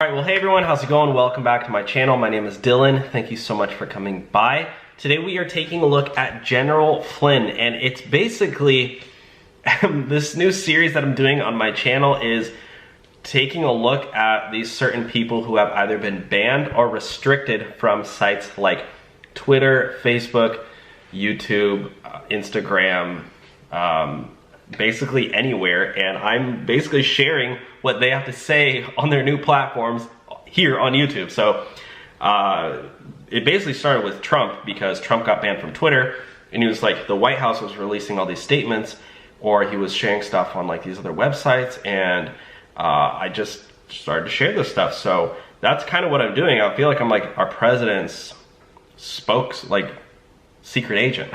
Alright, well hey everyone, how's it going? Welcome back to my channel. My name is Dylan. Thank you so much for coming by. Today we are taking a look at General Flynn, and it's basically this new series that I'm doing on my channel is taking a look at these certain people who have either been banned or restricted from sites like Twitter, Facebook, YouTube, Instagram, basically anywhere, and I'm basically sharing what they have to say on their new platforms here on YouTube. So it basically started with Trump, because Trump got banned from Twitter, and he was like, the White House was releasing all these statements, or he was sharing stuff on like these other websites, and I just started to share this stuff. So that's kind of what I'm doing. I feel like I'm like our president's secret agent,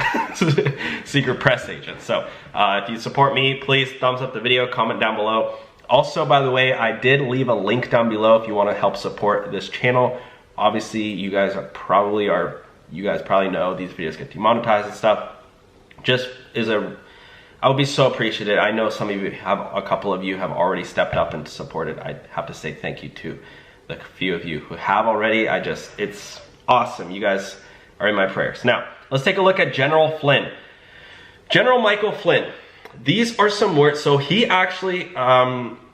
secret press agent. So if you support me, please thumbs up the video, comment down below. Also, by the way, I did leave a link down below if you want to help support this channel. Obviously, you guys probably know these videos get demonetized and stuff. I would be so appreciative. I know some of you a couple of you have already stepped up and supported. I have to say thank you to the few of you who have already. It's awesome. You guys are in my prayers. Now, let's take a look at General Flynn. General Michael Flynn. These are some words. So he actually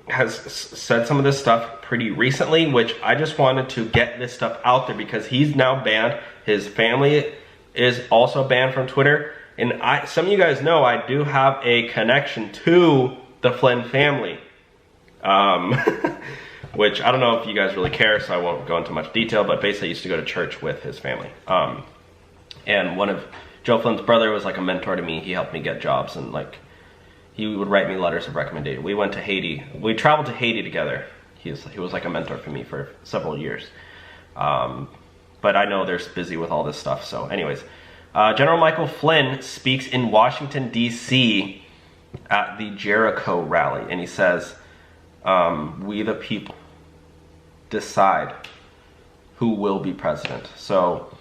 has said some of this stuff pretty recently, which I just wanted to get this stuff out there because he's now banned. His family is also banned from Twitter. And some of you guys know I do have a connection to the Flynn family. Which I don't know if you guys really care, so I won't go into much detail, but basically I used to go to church with his family. And one of Joe Flynn's brother was like a mentor to me. He helped me get jobs, and like he would write me letters of recommendation. We went to Haiti. We traveled to Haiti together. He was like a mentor for me for several years. But I know they're busy with all this stuff. So anyways, General Michael Flynn speaks in Washington, D.C. at the Jericho rally. And he says, we the people decide who will be president. So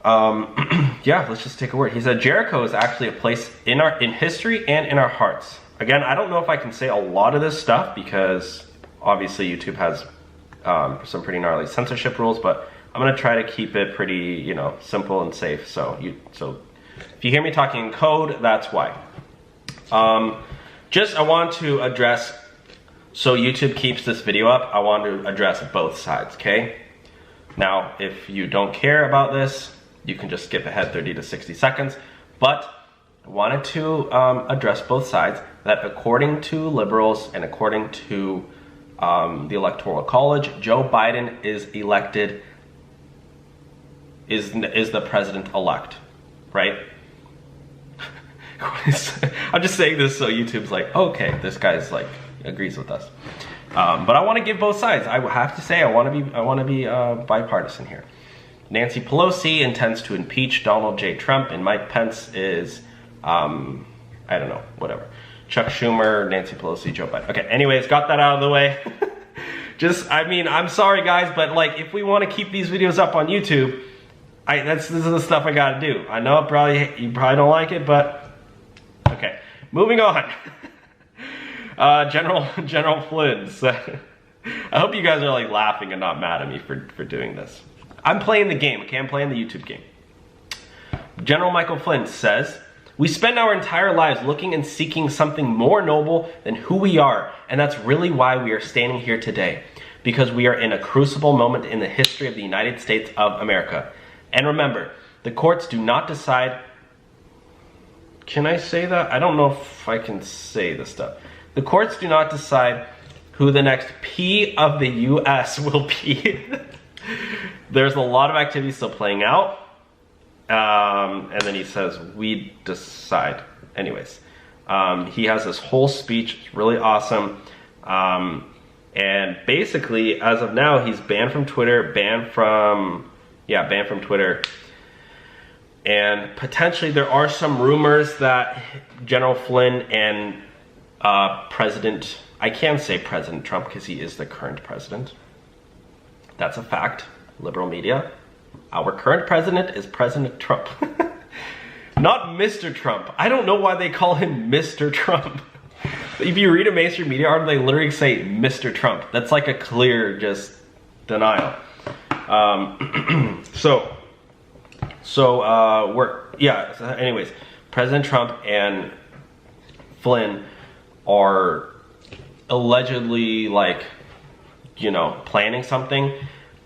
yeah, let's just take a word. He said Jericho is actually a place in history and in our hearts. Again, I don't know if I can say a lot of this stuff because obviously YouTube has some pretty gnarly censorship rules, but I'm gonna try to keep it pretty, simple and safe. So if you hear me talking in code, that's why. I want to address, so YouTube keeps this video up, I want to address both sides, okay? Now, if you don't care about this, you can just skip ahead 30 to 60 seconds, but I wanted to address both sides, that according to liberals and according to the Electoral College, Joe Biden is the president-elect, right? I'm just saying this so YouTube's like, okay, this guy's like, agrees with us. But I want to give both sides. I have to say I want to be bipartisan here. Nancy Pelosi intends to impeach Donald J. Trump, and Mike Pence is, I don't know, whatever. Chuck Schumer, Nancy Pelosi, Joe Biden. Okay, anyways, got that out of the way. I'm sorry guys, but like, if we want to keep these videos up on YouTube, this is the stuff I gotta do. I know you probably don't like it, but okay. Moving on. General Flynn. I hope you guys are like laughing and not mad at me for doing this. I'm playing the game, okay? I'm playing the YouTube game. General Michael Flynn says, we spend our entire lives looking and seeking something more noble than who we are, and that's really why we are standing here today, because we are in a crucible moment in the history of the United States of America. And remember, the courts do not decide. Can I say that? I don't know if I can say this stuff. The courts do not decide who the next P of the U.S. will be. There's a lot of activity still playing out. And then he says, we decide. Anyways, he has this whole speech, it's really awesome. And basically, as of now, he's banned from Twitter, banned from Twitter. And potentially there are some rumors that General Flynn and I can't say President Trump because he is the current president. That's a fact. Liberal media. Our current president is President Trump. Not Mr. Trump. I don't know why they call him Mr. Trump. If you read a mainstream media article, they literally say Mr. Trump. That's like a clear just denial. Anyways, President Trump and Flynn are allegedly planning something.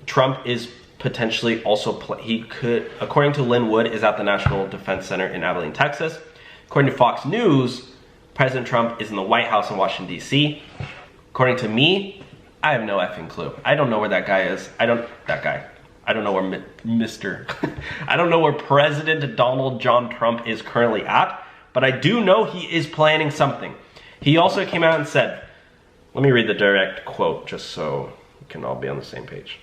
Trump is potentially also, according to Lynn Wood, is at the National Defense Center in Abilene, Texas. According to Fox News, President Trump is in the White House in Washington, D.C. According to me, I have no effing clue. I don't know where that guy is. I don't know where I don't know where President Donald John Trump is currently at, but I do know he is planning something. He also came out and said, let me read the direct quote just so we can all be on the same page.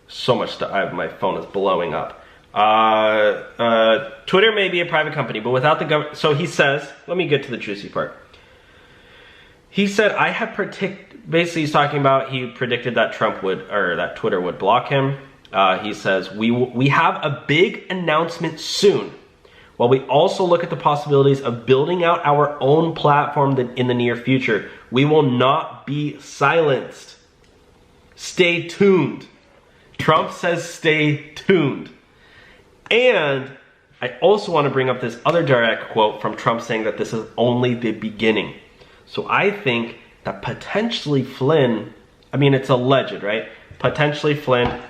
So much stuff, my phone is blowing up. Twitter may be a private company, but without the government. So he says, let me get to the juicy part. He said, basically he's talking about, he predicted that that Twitter would block him. He says, we have a big announcement soon, while we also look at the possibilities of building out our own platform in the near future. We will not be silenced. Stay tuned. Trump says stay tuned. And I also want to bring up this other direct quote from Trump saying that this is only the beginning. So I think that potentially Flynn, it's alleged, right? Potentially Flynn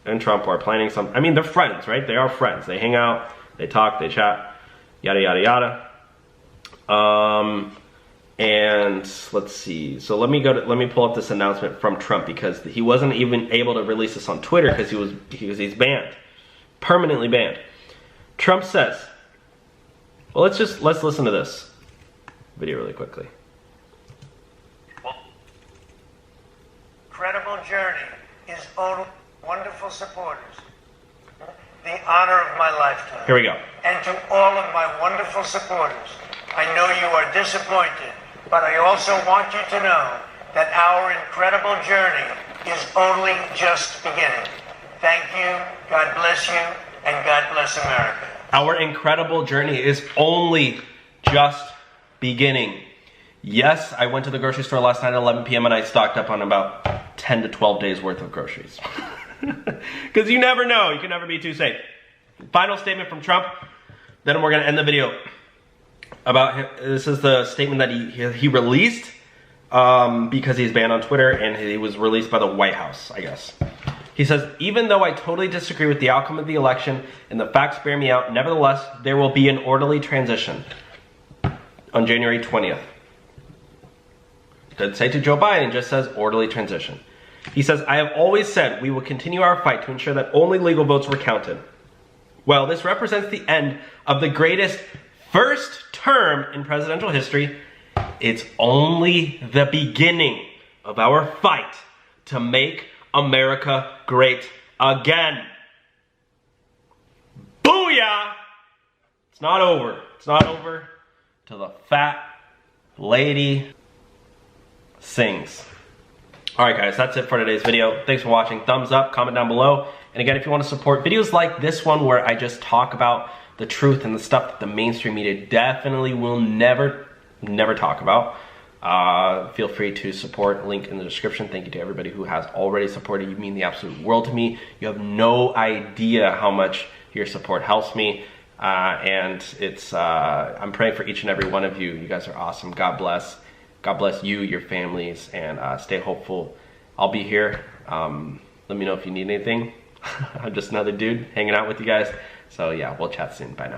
and Trump are planning some, they're friends, right? They are friends. They hang out, they talk, they chat, yada, yada, yada. And let's see. So let me pull up this announcement from Trump, because he wasn't even able to release this on Twitter because he's banned, permanently banned. Trump says, well, let's listen to this video really quickly. Incredible journey is own wonderful supporters. The honor of my lifetime. Here we go. And to all of my wonderful supporters, I know you are disappointed, but I also want you to know that our incredible journey is only just beginning. Thank you, God bless you, and God bless America. Our incredible journey is only just beginning. Yes, I went to the grocery store last night at 11 p.m. and I stocked up on about 10 to 12 days worth of groceries. Because you never know, you can never be too safe. Final statement from Trump, then we're going to end the video. This is the statement that he released because he's banned on Twitter, and he was released by the White House, I guess. He says, even though I totally disagree with the outcome of the election and the facts bear me out, nevertheless, there will be an orderly transition on January 20th. Doesn't say to Joe Biden, just says orderly transition. He says, I have always said we will continue our fight to ensure that only legal votes were counted. Well, this represents the end of the greatest first term in presidential history. It's only the beginning of our fight to make America great again. Booyah! It's not over. It's not over till the fat lady sings. Alright guys, that's it for today's video. Thanks for watching. Thumbs up, comment down below. And again, if you want to support videos like this one where I just talk about the truth and the stuff that the mainstream media definitely will never talk about, feel free to support. Link in the description. Thank you to everybody who has already supported. You mean the absolute world to me. You have no idea how much your support helps me. And I'm praying for each and every one of you. You guys are awesome. God bless. God bless you, your families, and stay hopeful. I'll be here. Let me know if you need anything. I'm just another dude hanging out with you guys. So yeah, we'll chat soon. Bye now.